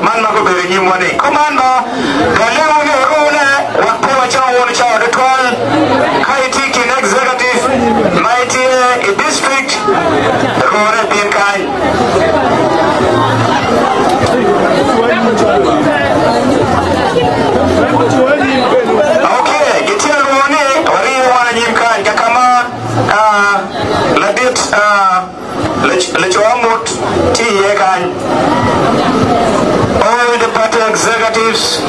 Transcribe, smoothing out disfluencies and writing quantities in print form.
man ma ko bere nyim woni komando dalewo ne rune wakwa cha woni cha de twal kaiti kin executive mighty district rone bin kai okay gitia rone wari wana nyim kai kama ladit lechwamut ti yekan all the party executives